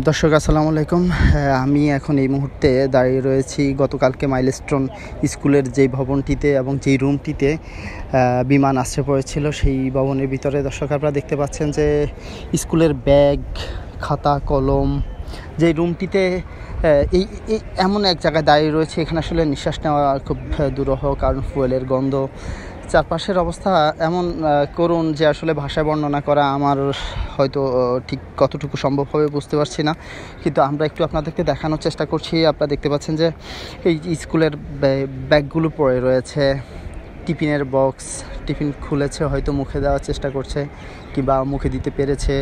দর্শক আসসালামু আলাইকুম। আমি এখন এই মুহূর্তে দাঁড়িয়ে রয়েছি গতকালকে মাইলস্টোন স্কুলের যেই ভবনটিতে এবং যেই রুমটিতে বিমান আশ্রয় পড়েছিল সেই ভবনের ভিতরে। দর্শক আপনারা দেখতে পাচ্ছেন যে স্কুলের ব্যাগ, খাতা, কলম, যেই রুমটিতে এই এমন এক জায়গায় দাঁড়িয়ে রয়েছে, এখানে আসলে নিঃশ্বাস নেওয়া খুব দুরূহ, কারণ ফুয়েলের গন্ধ, চারপাশের অবস্থা এমন করুণ যে আসলে ভাষায় বর্ণনা করা আমার হয়তো ঠিক কতটুকু সম্ভব হবে বুঝতে পারছি না। কিন্তু আমরা একটু আপনাদেরকে দেখানোর চেষ্টা করছি। আপনারা দেখতে পাচ্ছেন যে এই স্কুলের ব্যাগগুলো পড়ে রয়েছে, টিফিনের বক্স, টিফিন খুলেছে, হয়তো মুখে দেওয়ার চেষ্টা করছে কিংবা মুখে দিতে পেরেছে।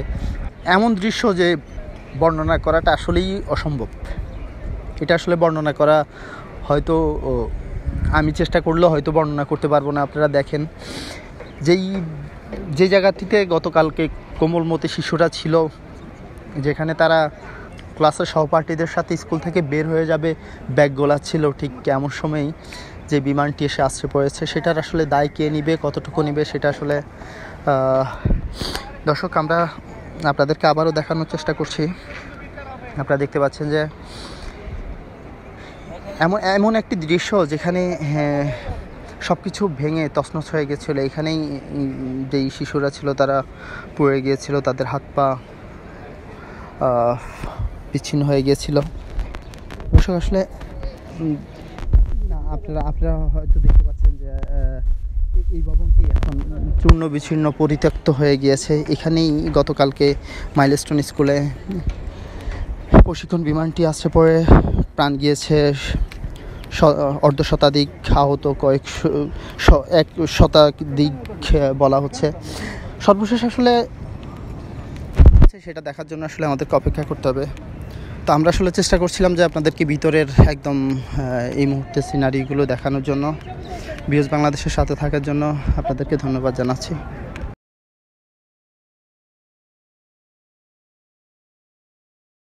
এমন দৃশ্য যে বর্ণনা করাটা আসলেই অসম্ভব। এটা আসলে বর্ণনা করা হয়তো আমি চেষ্টা করলেও হয়তো বর্ণনা করতে পারবো না। আপনারা দেখেন যেই জায়গাটিতে গতকালকে কোমলমতি শিশুরা ছিল, যেখানে তারা ক্লাসের সহপাঠীদের সাথে স্কুল থেকে বের হয়ে যাবে, ব্যাগ গোলাচ্ছিল, ঠিক এমন সময়ই যে বিমানটি এসে আশ্রয় পড়েছে। সেটার আসলে দায় কে নিবে, কতটুকু নিবে, সেটা আসলে দর্শক আমরা আপনাদেরকে আবারও দেখানোর চেষ্টা করছি। আপনারা দেখতে পাচ্ছেন যে এমন একটি দৃশ্য যেখানে সব কিছু ভেঙে তছনছ হয়ে গেছিলো। এখানেই যেই শিশুরা ছিল তারা পড়ে গিয়েছিল, তাদের হাত পা বিচ্ছিন্ন হয়ে গিয়েছিল। দর্শক আসলে আপনারা হয়তো দেখতে পাচ্ছেন যে এই ভবনটি এখন চূর্ণ বিচ্ছিন্ন, পরিত্যক্ত হয়ে গিয়েছে। এখানেই গতকালকে মাইলস্টোন স্কুলে প্রশিক্ষণ বিমানটি আসছে পরে প্রাণ গিয়েছে, অর্ধ শতাধিক আহত, এক শতাধিক বলা হচ্ছে। সর্বশেষ আসলে সেটা দেখার জন্য আসলে আমাদেরকে অপেক্ষা করতে হবে। তো আমরা আসলে চেষ্টা করছিলাম যে আপনাদেরকে ভিতরের একদম এই মুহূর্তে সিনারিগুলো দেখানোর জন্য। বিএস বাংলাদেশের সাথে থাকার জন্য আপনাদেরকে ধন্যবাদ জানাচ্ছি।